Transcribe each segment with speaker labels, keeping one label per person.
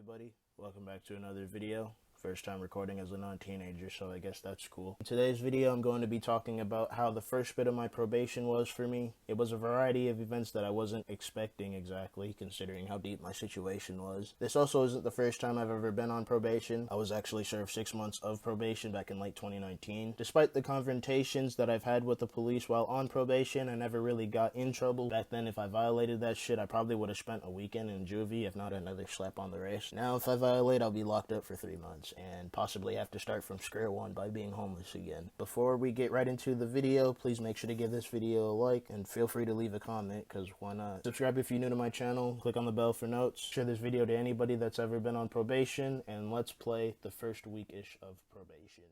Speaker 1: everybody? Welcome back to another video. First time recording as a non-teenager, so I guess that's cool. In today's video, I'm going to be talking about how the first bit of my probation was for me. It was a variety of events that I wasn't expecting exactly, considering how deep my situation was. This also isn't the first time I've ever been on probation. I was actually served 6 months of probation back in late 2019. Despite the confrontations that I've had with the police while on probation, I never really got in trouble. Back then, if I violated that shit, I probably would have spent a weekend in juvie, if not another slap on the wrist. Now, if I violate, I'll be locked up for 3 months. And possibly have to start from square one by being homeless again. Before we get right into the video, please make sure to give this video a like and feel free to leave a comment, because why not? Subscribe if you're new to my channel, click on the bell for notes, share this video to anybody that's ever been on probation, and let's play the first week-ish of probation.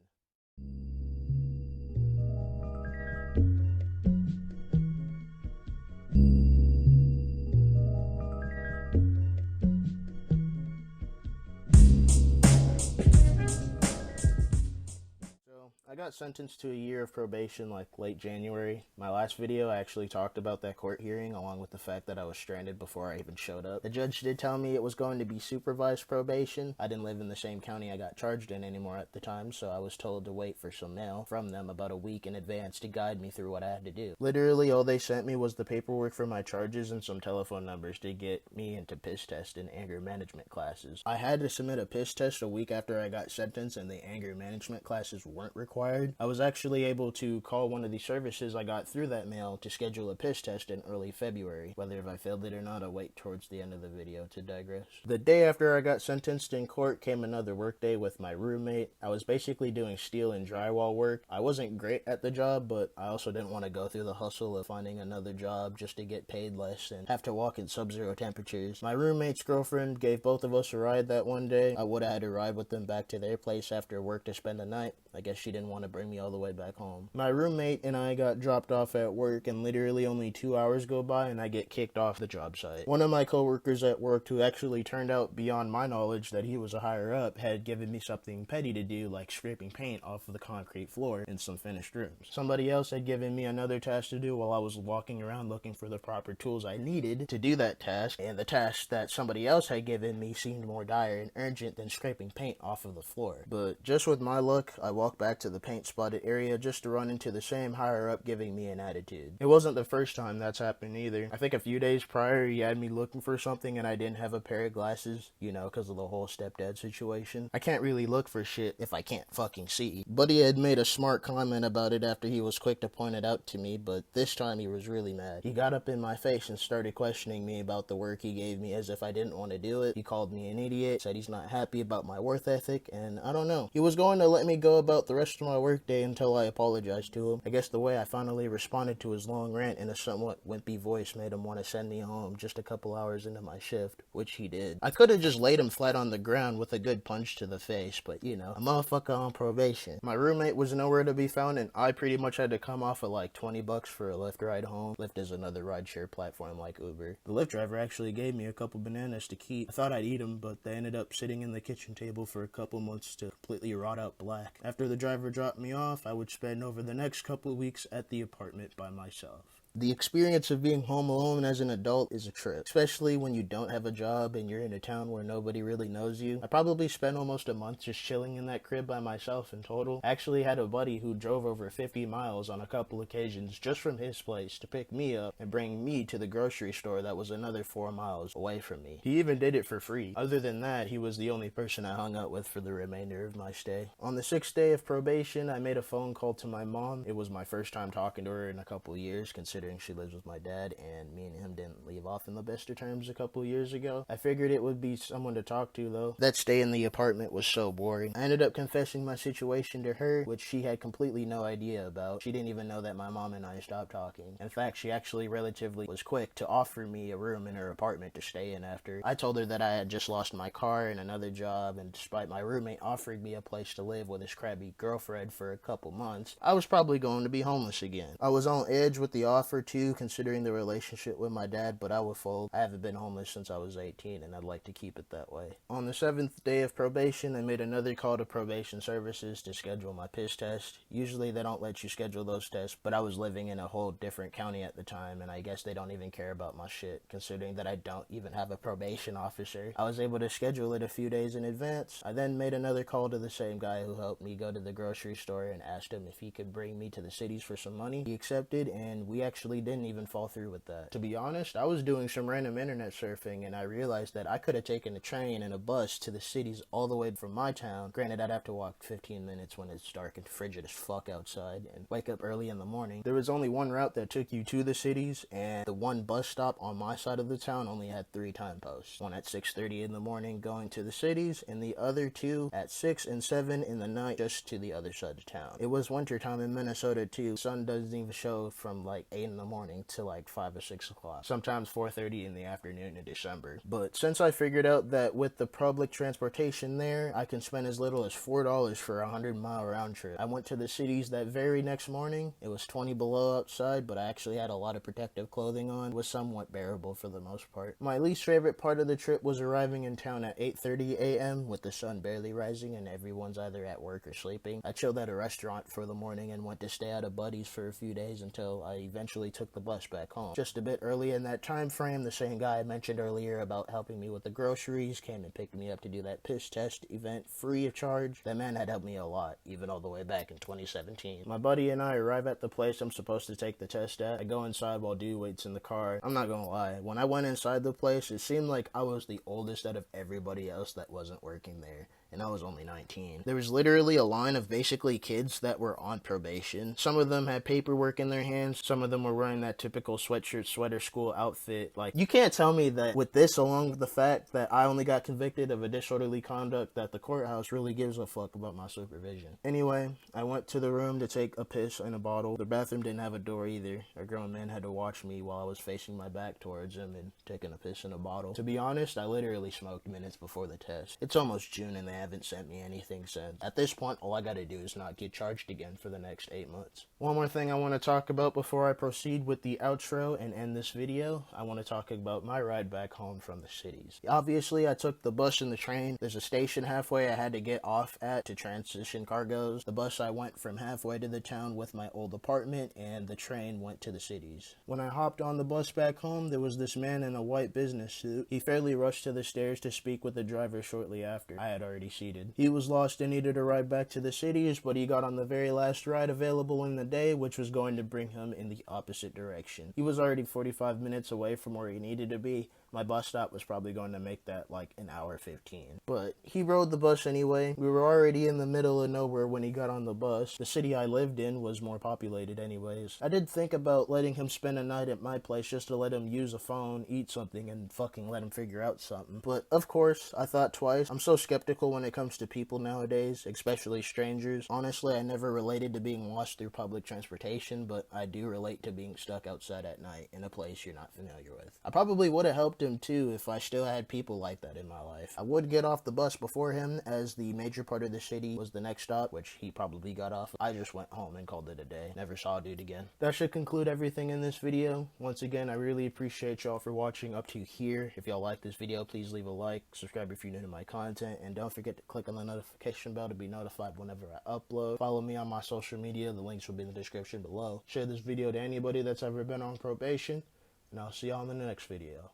Speaker 1: I got sentenced to a year of probation like late January. My last video, I actually talked about that court hearing along with the fact that I was stranded before I even showed up. The judge did tell me it was going to be supervised probation. I didn't live in the same county I got charged in anymore at the time, so I was told to wait for some mail from them about a week in advance to guide me through what I had to do. Literally, all they sent me was the paperwork for my charges and some telephone numbers to get me into piss test and anger management classes. I had to submit a piss test a week after I got sentenced, and the anger management classes weren't required. I was actually able to call one of the services I got through that mail to schedule a piss test in early February. Whether if I failed it or not, I'll wait towards the end of the video to digress. The day after I got sentenced in court came another work day with my roommate. I was basically doing steel and drywall work. I wasn't great at the job, but I also didn't want to go through the hustle of finding another job just to get paid less and have to walk in sub-zero temperatures. My roommate's girlfriend gave both of us a ride that one day. I would have had to ride with them back to their place after work to spend the night. I guess she didn't want to bring me all the way back home. My roommate and I got dropped off at work, and literally only 2 hours go by and I get kicked off the job site. One of my coworkers at work, who actually turned out beyond my knowledge that he was a higher up, had given me something petty to do, like scraping paint off of the concrete floor in some finished rooms. Somebody else had given me another task to do while I was walking around looking for the proper tools I needed to do that task, and the task that somebody else had given me seemed more dire and urgent than scraping paint off of the floor. But just with my luck, I walked back to the paint spotted area just to run into the same higher up giving me an attitude. It wasn't the first time that's happened either. I think a few days prior he had me looking for something and I didn't have a pair of glasses, you know, because of the whole stepdad situation. I can't really look for shit if I can't fucking see. But he had made a smart comment about it after he was quick to point it out to me, but this time he was really mad. He got up in my face and started questioning me about the work he gave me as if I didn't want to do it. He called me an idiot, said he's not happy about my work ethic, and I don't know. He was going to let me go about the rest of my work day until I apologized to him. I guess the way I finally responded to his long rant in a somewhat wimpy voice made him want to send me home just a couple hours into my shift, which he did. I could have just laid him flat on the ground with a good punch to the face, but you know, a motherfucker on probation. My roommate was nowhere to be found, and I pretty much had to come off of like 20 bucks for a Lyft ride home. Lyft is another rideshare platform like Uber. The Lyft driver actually gave me a couple bananas to keep. I thought I'd eat them, but they ended up sitting in the kitchen table for a couple months to completely rot out black. After the driver dropped me off, I would spend over the next couple of weeks at the apartment by myself. The experience of being home alone as an adult is a trip, especially when you don't have a job and you're in a town where nobody really knows you. I probably spent almost a month just chilling in that crib by myself in total. I actually had a buddy who drove over 50 miles on a couple occasions just from his place to pick me up and bring me to the grocery store that was another 4 miles away from me. He even did it for free. Other than that, he was the only person I hung out with for the remainder of my stay. On the 6th day of probation, I made a phone call to my mom. It was my first time talking to her in a couple years, considering she lives with my dad, and me and him didn't leave off in the best of terms a couple years ago. I figured it would be someone to talk to, though. That stay in the apartment was so boring. I ended up confessing my situation to her, which she had completely no idea about. She didn't even know that my mom and I stopped talking. In fact, she actually relatively was quick to offer me a room in her apartment to stay in after. I told her that I had just lost my car and another job, and despite my roommate offering me a place to live with his crabby girlfriend for a couple months, I was probably going to be homeless again. I was on edge with the offer offer too, considering the relationship with my dad, but I would fold. I haven't been homeless since I was 18, and I'd like to keep it that way. On the 7th day of probation, I made another call to probation services to schedule my piss test. Usually they don't let you schedule those tests, but I was living in a whole different county at the time, and I guess they don't even care about my shit, considering that I don't even have a probation officer. I was able to schedule it a few days in advance. I then made another call to the same guy who helped me go to the grocery store and asked him if he could bring me to the cities for some money. He accepted, and we actually didn't even fall through with that. To be honest, I was doing some random internet surfing, and I realized that I could have taken a train and a bus to the cities all the way from my town. Granted, I'd have to walk 15 minutes when it's dark and frigid as fuck outside and wake up early in the morning. There was only one route that took you to the cities, and the one bus stop on my side of the town only had 3 time posts. One at 6:30 in the morning going to the cities, and the other 2 at 6 and 7 in the night just to the other side of town. It was wintertime in Minnesota too. The sun doesn't even show from like 8 in the morning to like 5 or 6 o'clock. Sometimes 4:30 in the afternoon in December. But since I figured out that with the public transportation there, I can spend as little as $4 for a 100-mile round trip. I went to the cities that very next morning. It was 20 below outside, but I actually had a lot of protective clothing on. It was somewhat bearable for the most part. My least favorite part of the trip was arriving in town at 8:30 a.m. with the sun barely rising and everyone's either at work or sleeping. I chilled at a restaurant for the morning and went to stay at a buddy's for a few days until I eventually took the bus back home. Just a bit early in that time frame, the same guy I mentioned earlier about helping me with the groceries came and picked me up to do that piss test event free of charge. That man had helped me a lot, even all the way back in 2017. My buddy and I arrive at the place I'm supposed to take the test at. I go inside while dude waits in the car. I'm not gonna lie, when I went inside the place, it seemed like I was the oldest out of everybody else that wasn't working there, and I was only 19. There was literally a line of basically kids that were on probation. Some of them had paperwork in their hands. Some of them were wearing that typical sweatshirt, sweater school outfit. Like, you can't tell me that with this, along with the fact that I only got convicted of a disorderly conduct, that the courthouse really gives a fuck about my supervision. Anyway, I went to the room to take a piss in a bottle. The bathroom didn't have a door either. A grown man had to watch me while I was facing my back towards him and taking a piss in a bottle. To be honest, I literally smoked minutes before the test. It's almost June and they haven't sent me anything since. At this point, all I gotta do is not get charged again for the next 8 months. One more thing I want to talk about before I proceed with the outro and end this video. I want to talk about my ride back home from the cities. Obviously, I took the bus and the train. There's a station halfway I had to get off at to transition cargoes. The bus, I went from halfway to the town with my old apartment, and the train went to the cities. When I hopped on the bus back home, there was this man in a white business suit. He fairly rushed to the stairs to speak with the driver shortly after. I had already seated. He was lost and needed a ride back to the cities, but he got on the very last ride available in the day, which was going to bring him in the opposite direction. He was already 45 minutes away from where he needed to be. My bus stop was probably going to make that like an hour 15. But he rode the bus anyway. We were already in the middle of nowhere when he got on the bus. The city I lived in was more populated anyways. I did think about letting him spend a night at my place just to let him use a phone, eat something, and fucking let him figure out something. But of course, I thought twice. I'm so skeptical when it comes to people nowadays, especially strangers. Honestly, I never related to being lost through public transportation, but I do relate to being stuck outside at night in a place you're not familiar with. I probably would have helped him too if I still had people like that in my life. I would get off the bus before him, as the major part of the city was the next stop, which he probably got off. I just went home and called it a day. Never saw a dude again. That should conclude everything in this video. Once again, I really appreciate y'all for watching up to here. If y'all like this video, please leave a like, subscribe if you're new to my content, and don't forget to click on the notification bell to be notified whenever I upload. Follow me on my social media. The links will be in the description below. Share this video to anybody that's ever been on probation, and I'll see y'all in the next video.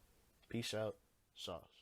Speaker 1: Peace out. Sauce.